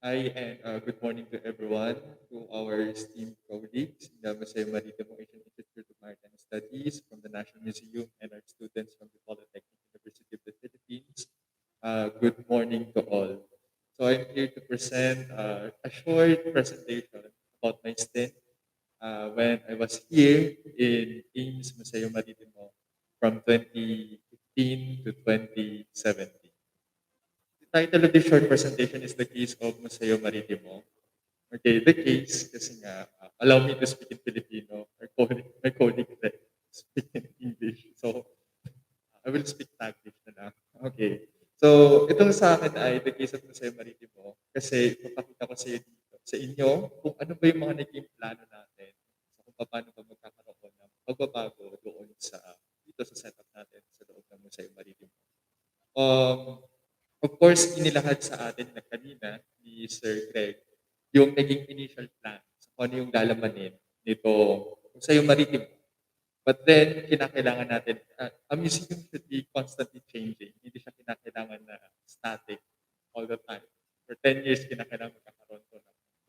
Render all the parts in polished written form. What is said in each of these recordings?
Good morning to everyone, to our esteemed colleagues in the Museo Maritimo Asian Institute of Maritime Studies from the National Museum and our students from the Polytechnic University of the Philippines. Good morning to all. So I'm here to present a short presentation about my stint when I was here in Ames Museo Maritimo from 2015 to 2017. The title of this short presentation is The Case of Museo Maritimo. Okay, the case, kasi nga, allow me to speak in Filipino. My colleague speak in English. So, I will speak Taglish na lang. Okay. So, itong sa akin ay The Case of Museo Maritimo kasi ipapakita ko sa inyo, sa inyo kung ano ba yung mga naging plano natin so, kung paano ba magkakaroon ng pagbabago doon sa dito sa setup natin sa loob ng Museo Maritimo. Um, of course, inilahad sa atin na kanina ni Sir Greg yung naging initial plan sa kung ano yung lalamanin nito Museo Maritimo. But then, kinakailangan natin, a museum should be constantly changing. Hindi siya kinakailangan na static all the time. For 10 years, kinakailangan magkakaroon to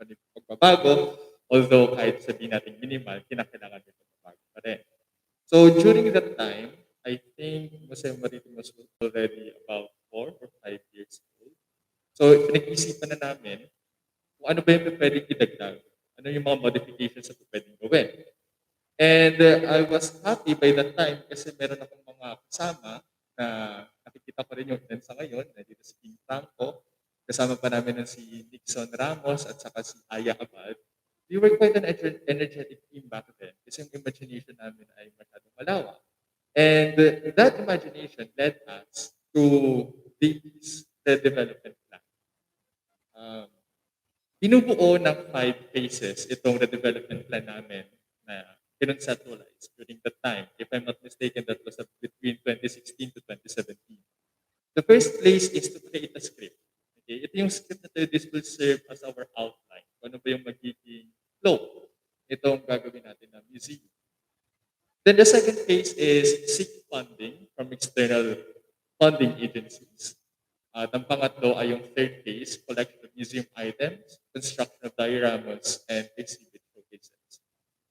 ng pagbabago. Although kahit sabihin natin minimal, kinakailangan din pagbabago pa rin. So during that time, I think Museo Maritimo was already about 4 or 5 years old. So pinag-isipan na namin kung ano ba yung pwedeng idagdag. Ano yung mga modifications na pwedeng gawin. And I was happy by that time kasi meron akong mga kasama na nakikita ko rin yung event sa ngayon, na dito si King Franco. Kasama pa namin ng si Nixon Ramos at saka si Aya Abad. We were quite an energetic team back then kasi yung imagination namin ay masyadong malawak. And that imagination led us to the development plan. Um, Binubuo ng 5 phases itong redevelopment plan namin na kinonceptualize during that time. If I'm not mistaken, that was between 2016 to 2017. The first place is to create a script. Okay? Ito yung script na to, this will serve as our outline. Kung ano ba yung magiging flow itong gagawin natin na museum. Then the second phase is seek funding from external funding agencies. At ang pangatlo ay yung third phase, collection of museum items, construction of dioramas, and exhibit showcases.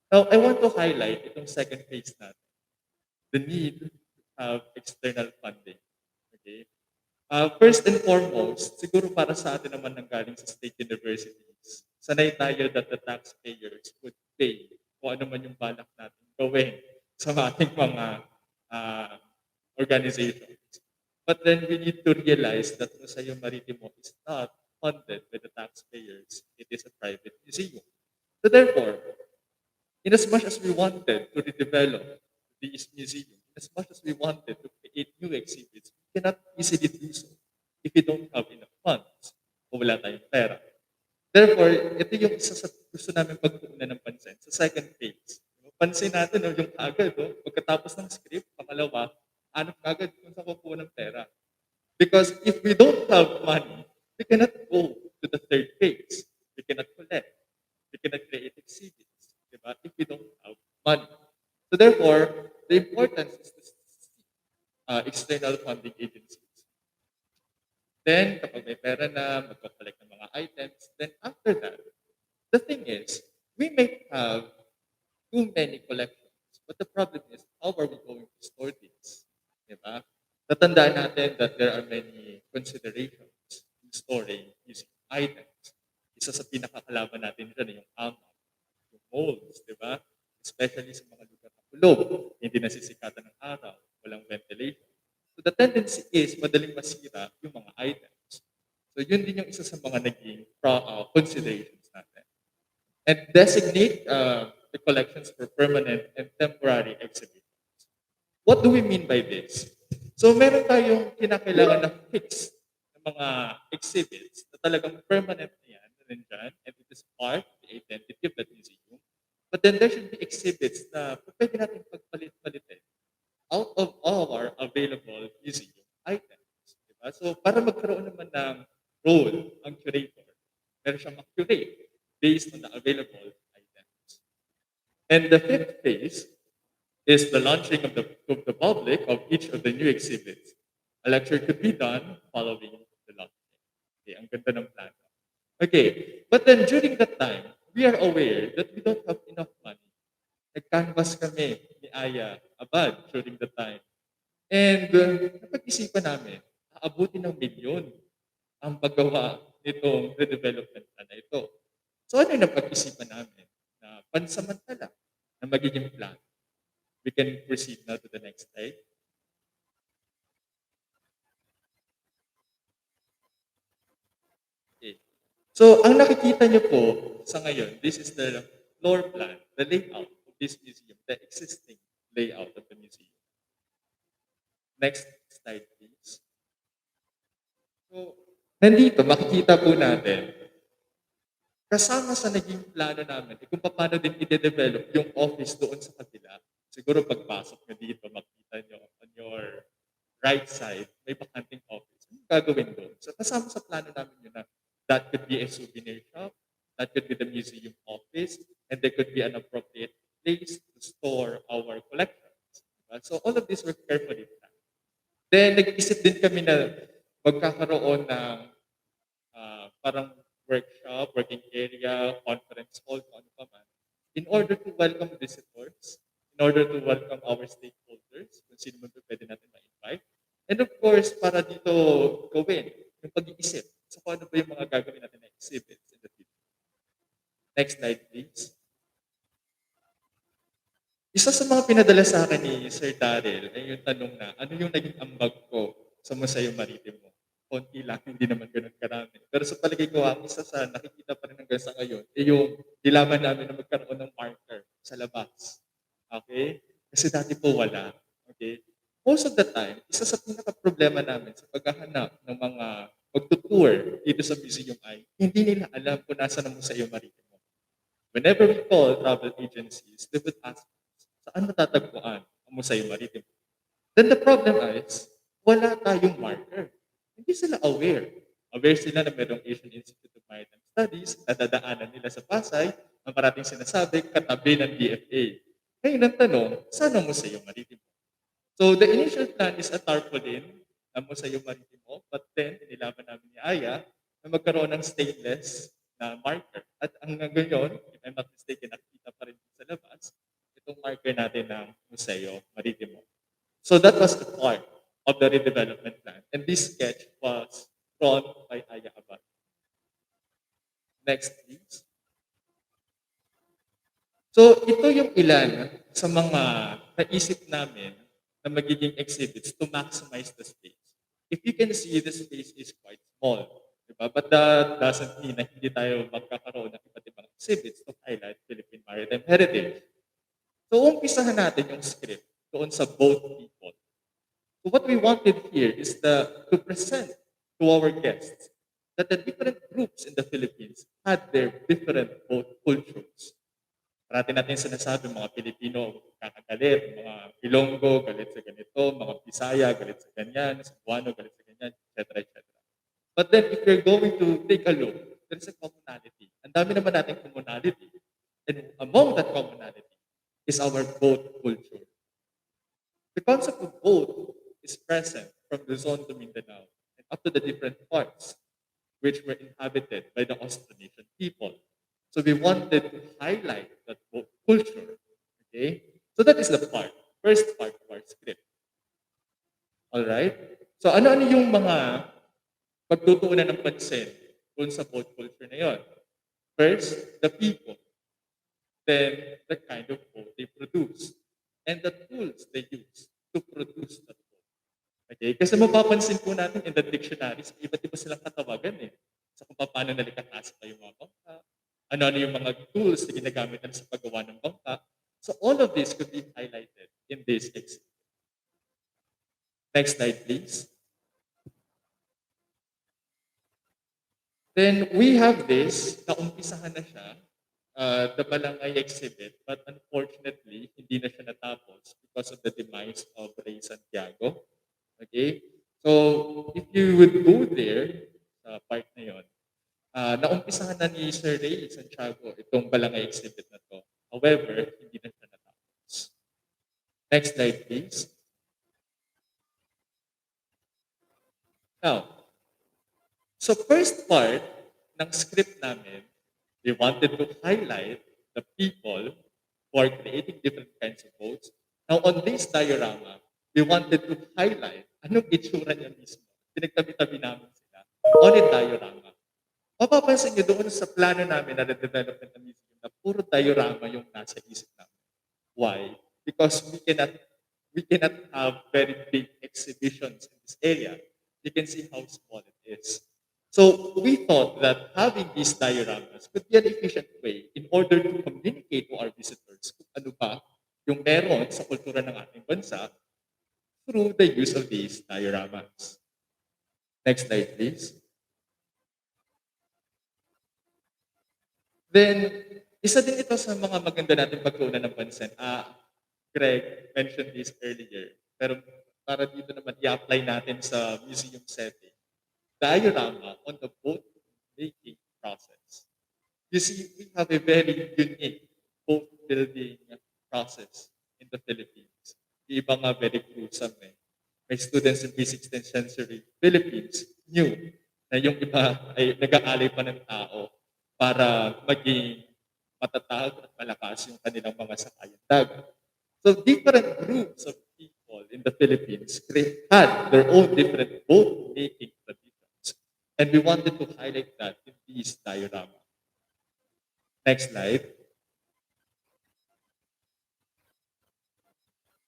Now, I want to highlight itong second phase natin, the need to have external funding. Okay? First and foremost, siguro para sa atin naman nanggaling sa state universities, sanay tayo that the taxpayers would pay kung ano man yung balak natin gawin sa ating mga uh, organizations. But then we need to realize that Museo Maritimo is not funded by the taxpayers. It is a private museum. So therefore, in as much as we wanted to redevelop these museums, in as much as we wanted to create new exhibits, we cannot easily do so if we don't have enough funds o wala tayong pera. Therefore, ito yung isa sa gusto namin pagtuunan ng pansin sa second phase. Pansin natin no, yung agad, no, pagkatapos ng script, pangalawa, ano agad kung sa kukuha ng pera. Because if we don't have money, we cannot go to the third phase. We cannot collect. We cannot create exhibits. Diba? If we don't have money. So therefore, the importance is to seek external funding agencies. Then, kapag may pera na, magko-collect ng mga items, then after that, the thing is, we may have too many collections. But the problem is, how are we going to store these? Diba? Tatandaan natin that there are many considerations in storing using items. Isa sa pinakakalaban natin dyan yung amag, yung molds, di ba? Especially sa mga lugar na kulog, hindi nasisikatan ng araw, walang ventilation. So the tendency is madaling masira yung mga items. So yun din yung isa sa mga naging considerations natin. And designate the collections for permanent and temporary exhibitions. What do we mean by this? So meron tayong kinakailangan na fix ng mga exhibits na talagang permanent na yan, na nandyan, and it is part of the identity of that museum. But then there should be exhibits na pwede natin pagpalit-palitin out of all our available museum items. Diba? So para magkaroon naman ng role ang curator, meron siyang mag-curate based on the available items. And the fifth phase is the launching of the public of each of the new exhibits. A lecture could be done following the launching. Okay, ang ganda ng plano. Okay, but then during that time, we are aware that we don't have enough money. Nag-canvas kami ni Aya Abad during the time. And napag-isipan namin, aabutin ng milyon ang paggawa nitong redevelopment plan na ito. So ano yung napag-isipan namin? Na pansamantala na magiging plan. We can proceed now to the next slide. Okay. So ang nakikita niyo po sa ngayon, this is the floor plan, the layout of this museum, the existing layout of the museum. Next slide, please. So, nandito, makikita po natin, kasama sa naging plano namin, kung paano din i-develop yung office doon sa kabila. Siguro pagpasok nyo dito, makita nyo on your right side, may bakanting office. Ano gagawin doon? So, kasama sa plano namin yun na that could be a souvenir shop, that could be the museum office, and there could be an appropriate place to store our collections. Diba? So, all of these were carefully planned. Then, nag-isip din kami na magkakaroon ng parang workshop, working area, conference hall, kung ano pa man, in order to welcome visitors, in order to welcome our stakeholders, kung sino man po pwede natin ma-invite. And of course, para dito gawin yung pag-iisip sa kung ano ba yung mga gagawin natin na exhibits in the future. Next slide, please. Isa sa mga pinadala sa akin ni Sir Daryl ay yung tanong na, ano yung naging ambag ko sa Museo Maritimo? Konti lang, hindi naman ganun karami. Pero sa palagay ko, ang isa sa nakikita pa rin hanggang sa ngayon, ay yung dilaman namin na magkaroon ng marker sa labas. Okay? Kasi dati po wala. Okay? Most of the time, isa sa pinaka-problema namin sa paghahanap ng mga magtutour dito sa museum ay hindi nila alam kung nasa ng Museo Maritimo. Whenever we call travel agencies, they would ask, saan matatagpuan ang Museo Maritimo? Then the problem is, wala tayong marker. Hindi sila aware. Aware sila na mayroong Asian Institute of Maritime Studies na dadaanan nila sa Pasay, ang parating sinasabi, katabi ng DFA. Ngayon ang tanong, saan ang Museo Maritimo? So the initial plan is a tarpaulin ng Museo Maritimo, but then inilaban namin ni Aya na magkaroon ng stainless na marker. At ang ngayon, if I'm not mistaken, nakikita pa rin sa labas, itong marker natin ng Museo Maritimo. So that was the part of the redevelopment plan. And this sketch was drawn by Aya Abad. Next, please. So ito yung ilan sa mga naisip namin na magiging exhibits to maximize the space. If you can see, the space is quite small. Diba? But that doesn't mean na hindi tayo magkakaroon ng iba't ibang exhibits to highlight Philippine maritime heritage. So umpisahan natin yung script doon sa boat people. So what we wanted here is to present to our guests that the different groups in the Philippines had their different boat cultures. Parati natin sinasabi, mga Pilipino kakagalit, mga Ilonggo galit sa ganito, mga Bisaya galit sa ganyan, Cebuano galit sa ganyan, etc. etc. But then if you're going to take a look, there's a commonality. Ang dami naman nating commonality. And among that commonality is our boat culture. The concept of boat is present from Luzon to Mindanao and up to the different parts which were inhabited by the Austronesian people. So we wanted to highlight that boat culture. Okay? So that is the first part of our script. Alright? So ano-ano yung mga pagtutuunan ng pansin dun sa boat culture na yon? First, the people. Then, the kind of boat they produce. And the tools they use to produce that boat. Okay? Kasi mapapansin po natin in the dictionaries, iba't iba silang katawagan eh. Sa kung paano nalikatasa pa yung mga bangka, ano-ano yung mga tools na ginagamit nila sa paggawa ng bangka. So all of this could be highlighted in this exhibit. Next slide, please. Then we have this, naumpisahan na siya, the Balangay exhibit, but unfortunately, hindi na siya natapos because of the demise of Ray Santiago. Okay? So, if you would go there, sa part na yon, naumpisahan na ni Sir Ray Santiago itong Balangay exhibit na to. However, hindi na siya natapos. Next slide, please. Now, so first part ng script namin, we wanted to highlight the people who are creating different kinds of boats. Now, on this diorama, we wanted to highlight anong itsura niya mismo. Pinagtabi-tabi namin sila on a diorama. Mapapansin niyo doon sa plano namin na development ng museum na puro diorama yung nasa isip namin. Why? Because we cannot have very big exhibitions in this area. You can see how small it is. So we thought that having these dioramas could be an efficient way in order to communicate to our visitors kung ano ba yung meron sa kultura ng ating bansa through the use of these dioramas. Next slide, please. Then, isa din ito sa mga maganda nating pagtuunan ng pansin. Greg mentioned this earlier. Pero para dito naman i-apply natin sa museum setting. Diorama on the boat making process. You see, we have a very unique boat building process in the Philippines. Yung iba nga very gruesome eh. My students in pre-16th century Philippines knew na yung iba ay nag-aalay pa ng tao para maging matatag at malakas yung kanilang mga sakayan dagat. So different groups of people in the Philippines had their own different boat making traditions. And we wanted to highlight that in these diorama. Next slide.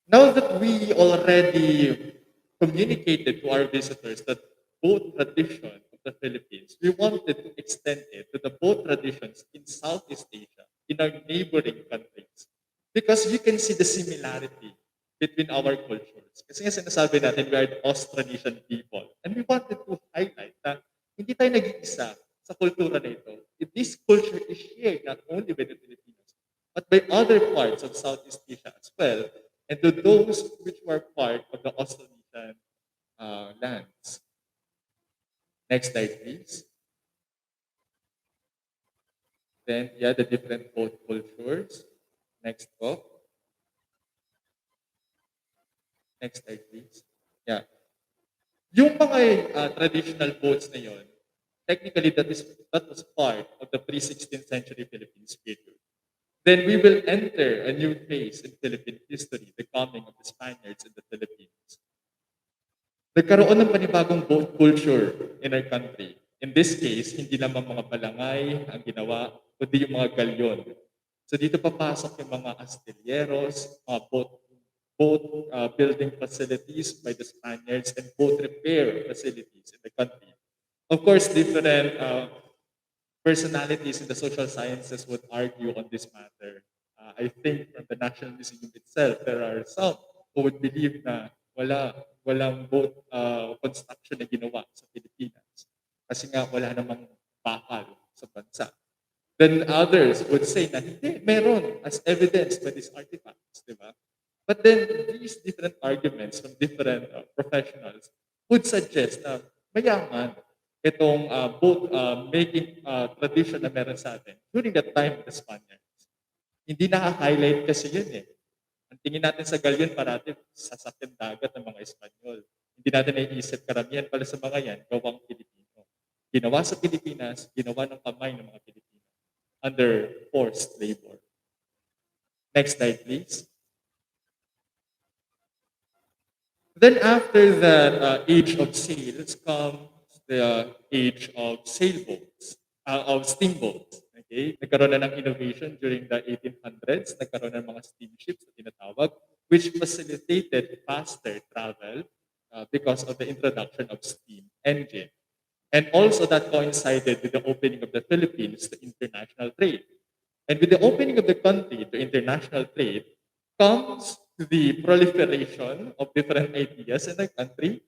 Now that we already communicated to our visitors that boat tradition of the Philippines, we wanted to extend it to the boat traditions in Southeast Asia, in our neighboring countries. Because you can see the similarity between our cultures. Kasi nga sinasabi natin, we are the Austronesian people. And we wanted to highlight na hindi tayo nag-iisa sa kultura na ito. This culture is shared not only by the Filipinos, but by other parts of Southeast Asia as well, and to those which were part of the Austronesian lands. Next slide, please. Then, yeah, the different boat cultures. Next po. Next slide, please. Yeah. Yung mga traditional boats na yon, technically that was part of the pre-16th century Philippines period. Then we will enter a new phase in Philippine history, the coming of the Spaniards in the Philippines. Nagkaroon ng panibagong boat culture in our country. In this case, hindi lamang mga balangay ang ginawa, kundi yung mga galyon. So dito papasok yung mga astilyeros, mga boat building facilities by the Spaniards and boat repair facilities in the country. Of course, different personalities in the social sciences would argue on this matter. I think from the National Museum itself, there are some who would believe na walang boat construction na ginawa sa Pilipinas. Kasi nga wala namang bakal sa bansa. Then others would say na hindi, meron as evidence by these artifacts, di ba? But then these different arguments from different professionals would suggest na mayaman itong boat making tradition na meron sa atin during the time of the Spaniards. Hindi na-highlight kasi yun eh. Ang tingin natin sa galyon parati sasakyan dagat ng mga Espanyol. Hindi natin naiisip karamihan pala sa mga yan, gawang Pilipino. Ginawa sa Pilipinas, ginawa ng kamay ng mga Pilipino under forced labor. Next slide, please. Then after that age of sails comes the age of sailboats, of steamboats. Okay? Nagkaroon na ng innovation during the 1800s. Nagkaroon ng mga steamships na tinatawag, which facilitated faster travel because of the introduction of steam engine. And also that coincided with the opening of the Philippines to international trade. And with the opening of the country to international trade comes the proliferation of different ideas in the country.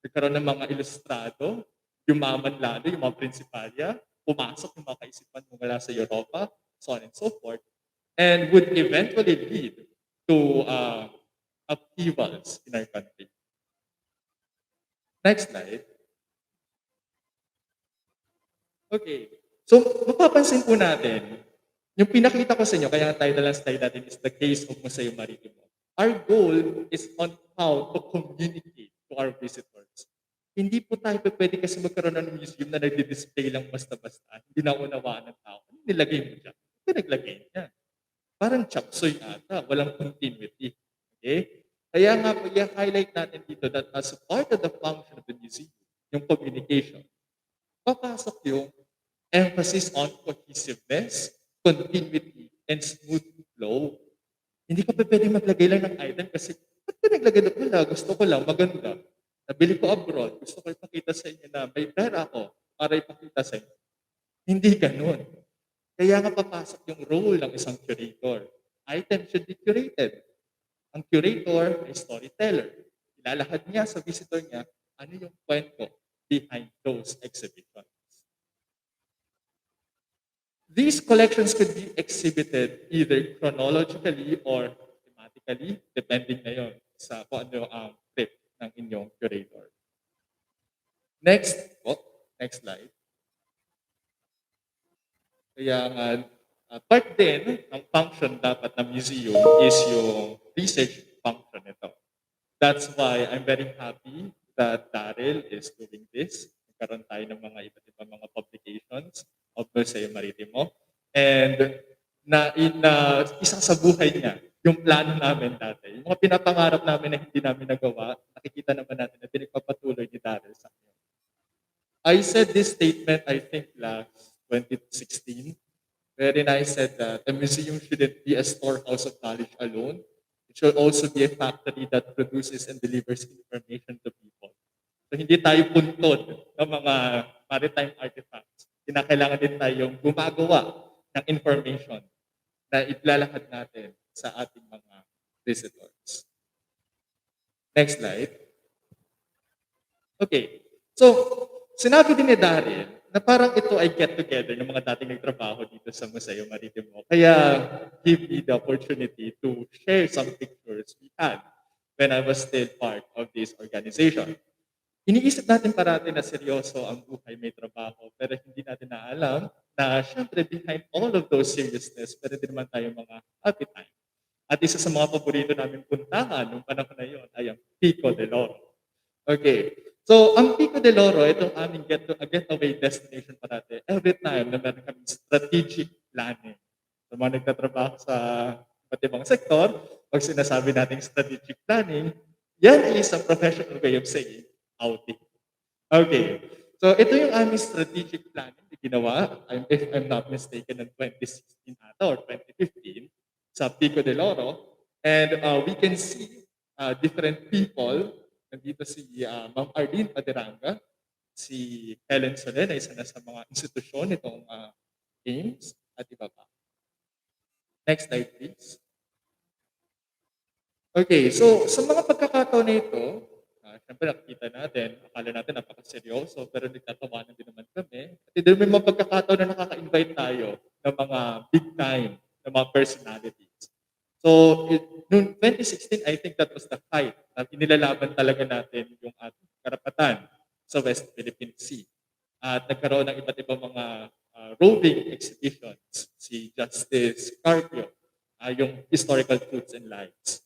Nagkaroon ng mga ilustrado, yumaman lalo yung mga prinsipalya, pumasok yung mga kaisipan mula sa Europa, so on and so forth, and would eventually lead to upheavals in our country. Next slide. Okay. So, mapapansin po natin, yung pinakita ko sa inyo, kaya ang title ng slide natin is The Case of Museo Maritimo. Our goal is on how to communicate to our visitors Hindi po tayo pupuwede kasi magkaroon ng museum na nagdi-display lang basta-basta, hindi naunawaan ng tao. Anong nilagay mo diyan? Ba't pinaglagay niyan? Parang chop suey ata, walang continuity, okay? Kaya nga po i-highlight natin dito that as a part of the function of the museum, yung communication, papasok yung emphasis on cohesiveness, continuity, and smooth flow. Hindi ka pupuwedeng maglagay lang ng item kasi, "Ba't ka naglagay ng wala, gusto ko lang maganda. Nabili ko abroad, gusto ko ipakita sa inyo na may pera ako para ipakita sa inyo." Hindi gano'n. Kaya nga papasok yung role ng isang curator. Item should be curated. Ang curator ay storyteller. Ilalahad niya sa visitor niya ano yung kwento behind those exhibitions. These collections could be exhibited either chronologically or thematically, depending na yun sa kung ano ang trip ng inyong curator. Next po, next slide. Kaya nga, part din ng function dapat ng museum is yung research function nito. That's why I'm very happy that Daryl is doing this. Nagkaroon tayo ng mga iba't ibang mga publications of Museo Maritimo. And isa sa buhay niya, yung plano namin dati. Yung mga pinapangarap namin na hindi namin nagawa, nakikita naman natin na pinagpapatuloy ni Daryl sa akin. I said this statement, I think, last 2016, wherein I said that a museum shouldn't be a storehouse of knowledge alone. It should also be a factory that produces and delivers information to people. So hindi tayo puntod ng mga maritime artifacts. Kinakailangan din tayong gumagawa ng information na ilalahad natin sa ating mga visitors. Next slide. Okay. So, sinabi din ni Daryl na parang ito ay get together ng mga dating nagtrabaho dito sa Museo Maritimo. Kaya give me the opportunity to share some pictures we had when I was still part of this organization. Iniisip natin parati na seryoso ang buhay may trabaho, pero hindi natin naalam na syempre behind all of those seriousness, pero din naman tayo mga happy time. At isa sa mga paborito namin puntahan nung panahon na yon ay ang Pico de Loro. Okay. So, ang Pico de Loro, itong aming getaway destination parati. Every time na meron kaming strategic planning. Sa mga nagtatrabaho sa iba't ibang sektor, pag sinasabi nating strategic planning, yan ay isang professional way of saying outing. Okay. So, ito yung aming strategic planning na ginawa, if I'm not mistaken, in 2016 ata or 2015 sa Pico de Loro. And we can see different people. Nandito si Ma'am Arlene Paderanga, si Helen Solen na isa na sa mga institusyon nitong games at iba pa. Next slide, please. Okay, so sa mga pagkakataon na ito, syempre nakikita natin, akala natin napakaseryoso, pero nagtatawanan din naman kami. At din may mga pagkakataon na nakaka-invite tayo ng mga big time, ng mga personalities. So, noong 2016, I think that was the fight na inilalaban talaga natin yung ating karapatan sa West Philippine Sea. At nagkaroon ng iba't ibang mga roving exhibitions. Si Justice Carpio, yung Historical Truths and Lies.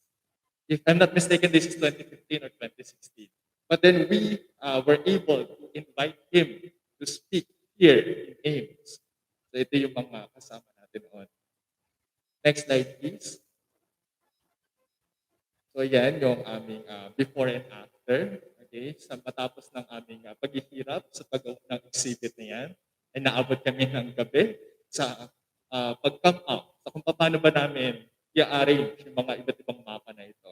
If I'm not mistaken, this is 2015 or 2016. But then we were able to invite him to speak here in Ames. So ito yung mga kasama natin noon. Next slide, please. So yan yung aming before and after. Okay, sa matapos ng aming paghihirap sa paggawa ng exhibit na yan, ay naabot kami ng gabi sa pag-come up sa kung paano ba namin i-arrange yung mga iba't ibang mapa na ito.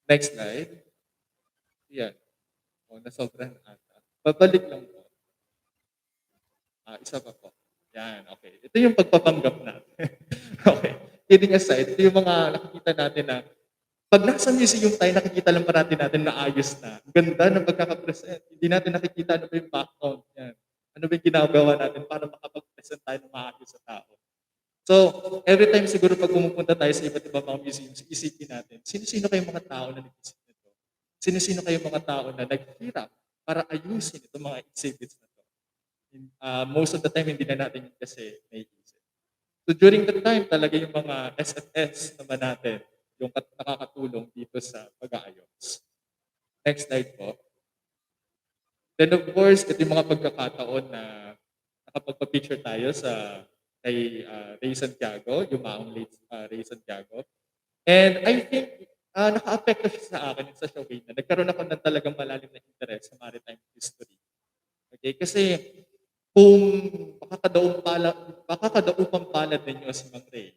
Next slide. Yan. O, nasobrahan ata. Babalik lang po. Isa pa po. Yan, okay. Ito yung pagpapanggap natin. Okay. Kidding aside, ito yung mga nakikita natin na pag nasa museum tayo, nakikita lang parati natin na ayos na. Ang ganda ng pagkakapresent. Hindi natin nakikita ano ba yung background yan. Ano ba yung ginagawa natin para makapag-present tayo ng maayos sa tao. So, every time siguro pag pumupunta tayo sa iba't ibang mga museums, isipin natin, sino-sino kayong mga tao na nag-isip nito? Sino-sino kayong mga tao na naghirap para ayusin itong mga exhibits na to? Most of the time, hindi na natin yun kasi naiisip. So, during the time, talaga yung mga SFS naman natin, yung nakakatulong dito sa pag-aayos. Next slide po. Then of course, ito yung mga pagkakataon na nakapagpa-picture tayo sa kay Ray Santiago, yung maong late Ray Santiago. And I think nakaapekto siya sa akin in such a way na nagkaroon ako ng talagang malalim na interes sa maritime history. Okay? Kasi kung makakadaupang palad ninyo si Mang Ray,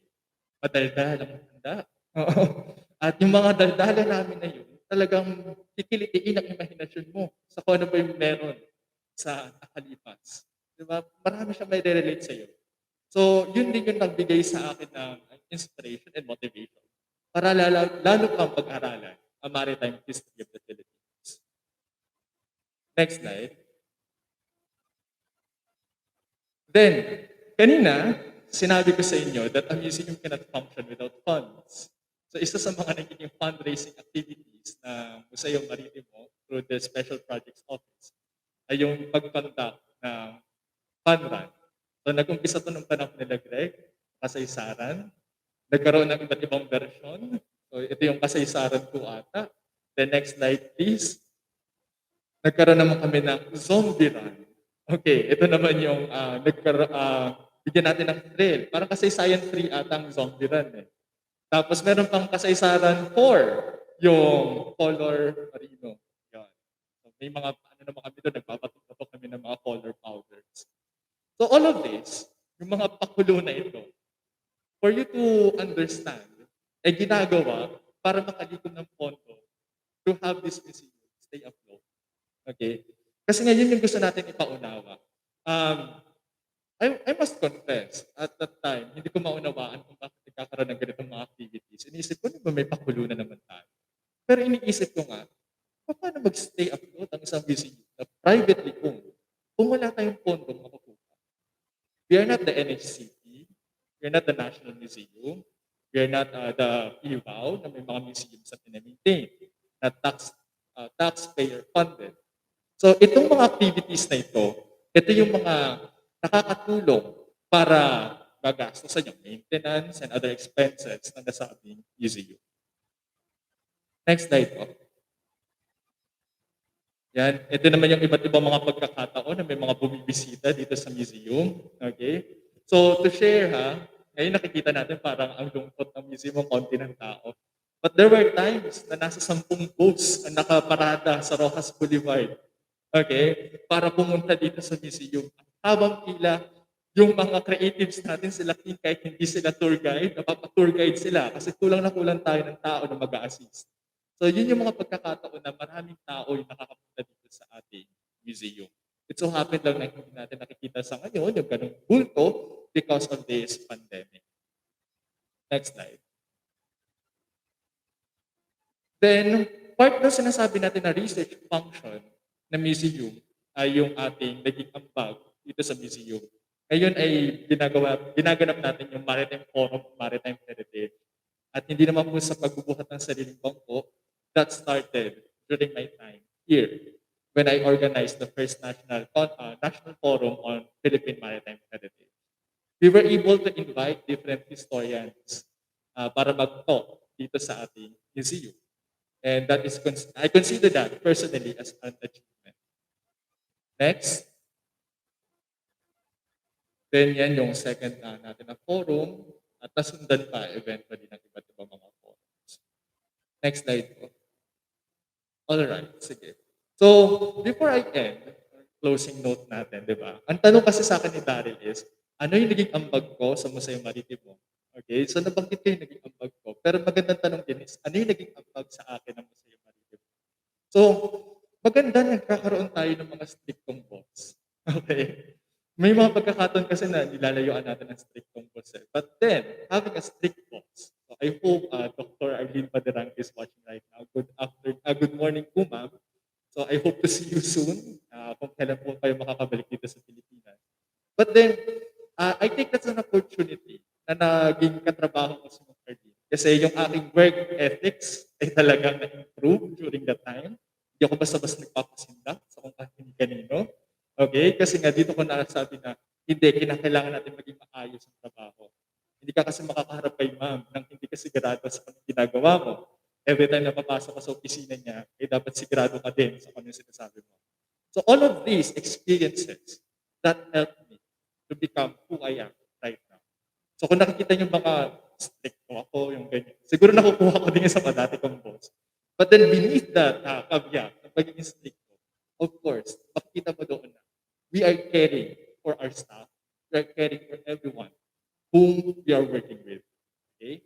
madaldal ang handa. Oo. At yung mga daldala namin na yun, talagang kikilitiin ang imahinasyon mo sa kung ano ba yung meron sa nakalipas. Di ba? Marami siyang may relate sa'yo. So, yun din yung nagbigay sa akin ng inspiration and motivation para lalo pang pag-aralan ang maritime history of the Philippines. Next slide. Then, kanina, sinabi ko sa inyo that a museum cannot function without funds. So, isa sa mga nagiging fundraising activities ng Museo Maritimo through the Special Projects Office ay yung pag-conduct ng fun run. So, nag-umpisa to nung panahon nila Greg, kasaysaran. Nagkaroon ng iba't ibang version. So, ito yung kasaysaran ko ata. The next slide, please. Nagkaroon naman kami ng zombie run. Okay, ito naman yung bigyan natin ng thrill. Parang kasaysayan 3 ata ang zombie run eh. Tapos meron pang kasaysaran 4, yung color marino. Yan. So, may mga ano naman kami doon, nagpapatok kami ng mga color powders. So all of this, yung mga pakulo na ito, for you to understand, ay ginagawa para makalikom ng pondo to have this museum stay afloat. Okay? Kasi ngayon yung gusto natin ipaunawa. Um, I must confess, at that time, hindi ko maunawaan kung bakit nagkakaroon ng ganitong mga activities. Iniisip ko, ba may pakulo na naman tayo? Pero iniisip ko nga, paano mag-stay afloat ang isang museum na privately owned kung wala tayong pondo makukuha? We are not the NHCP, we are not the National Museum, we are not the PIVAO na may mga museums na pinamaintain, na taxpayer funded. So itong mga activities na ito yung mga nakakatulong para magastusan yung maintenance and other expenses ng nasabing museum. Next slide po. Yan, ito naman yung iba't ibang mga pagkakataon na may mga bumibisita dito sa museum. Okay? So to share ngayon nakikita natin parang ang lungkot ng museum, konti ng tao. But there were times na nasa 10 boats ang nakaparada sa Rojas Boulevard. Okay? Para pumunta dito sa museum. Habang pila, yung mga creatives natin sila kahit hindi sila tour guide, napapa-tour guide sila kasi kulang na kulang tayo ng tao na mag-a-assist. So yun yung mga pagkakataon na maraming tao yung nakakapunta dito sa ating museum. It so happened lang na hindi natin nakikita sa ngayon yung ganung bulto because of this pandemic. Next slide. Then, part na sinasabi natin na research function na museum ay yung ating naging ambag dito sa museum. Ngayon ay ginaganap natin yung Maritime Forum, Maritime Heritage. At hindi naman po sa pagbubuhat ng sariling bangko, that started during my time here when I organized the first national forum on Philippine Maritime Heritage. We were able to invite different historians para mag-talk dito sa ating museum. And that is, I consider that personally as an achievement. Next. Then yan yung second natin na forum at nasundan pa eventually ng iba't ibang mga forums. Next slide po. Alright, sige. So, before I end, closing note natin, di ba? Ang tanong kasi sa akin ni Daryl is, ano yung naging ambag ko sa Museo Maritimo? Okay, so nabanggit ko yung naging ambag ko. Pero magandang tanong din is, ano yung naging ambag sa akin ng Museo Maritimo? So, maganda nagkakaroon tayo ng mga strictong boss. Okay? May mga pagkakataon kasi na nilalayuan natin ng strictong boss. But then, having a strict boss, so I hope Dr. Arlene Paderang is watching right now. Good morning po, ma'am. So I hope to see you soon kung kailan po kayo makakabalik dito sa Pilipinas. But then, I think that's an opportunity na naging katrabaho ko sa Arlene. Kasi yung aking work ethics ay talagang na-improve during that time. Hindi ako basta-basta nagpapasinda sa kung kanino. Okay? Kasi nga dito ko nasabi na hindi, kinakailangan natin maging maayos ang trabaho. Hindi ka kasi makakaharap kay ma'am nang hindi ka sigurado sa kung ginagawa mo. Every time na papasok ka sa opisina niya, dapat sigurado ka din sa kung yung sinasabi mo. So all of these experiences that helped me to become who I am right now. So kung nakikita niyo mga strict ko ako, yung ganyan. Siguro nakukuha ko din yun sa mga dati kong boss. But then beneath that caveat ng pagiging strict ko, of course, makikita mo doon na we are caring for our staff. We are caring for everyone whom we are working with. Okay?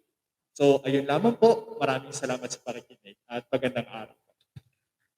So, ayun lamang po. Maraming salamat sa pakikinig at magandang araw.